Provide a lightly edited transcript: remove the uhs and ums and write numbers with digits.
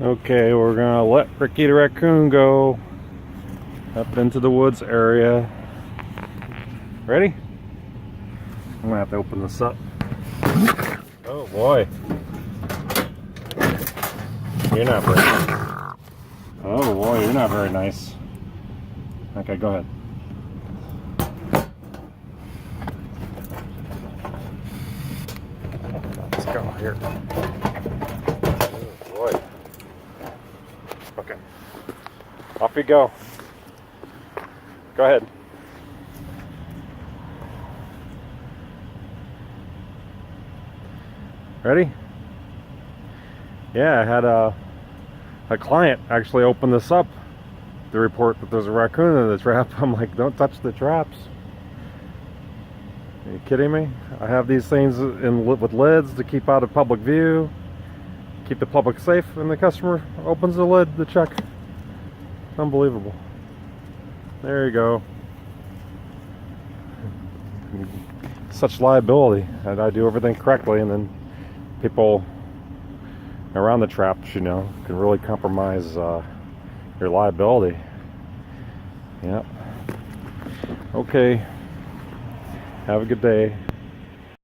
Okay, we're gonna let Ricky the raccoon go up into the woods area. Ready? I'm gonna have to open this up. Oh boy. You're not very nice. Oh boy, you're not very nice. Okay, go ahead. Let's go here. Oh boy. Okay. Off you go. Go ahead. Ready? Yeah, I had a client actually open this up to report that there's a raccoon in the trap. I'm like, don't touch the traps. Are you kidding me? I have these things with lids to keep out of public view, keep the public safe, and the customer opens the lid to check. Unbelievable. There you go. Such liability. And I do everything correctly, and then people around the traps, you know, can really compromise your liability. Yep. Okay. Have a good day.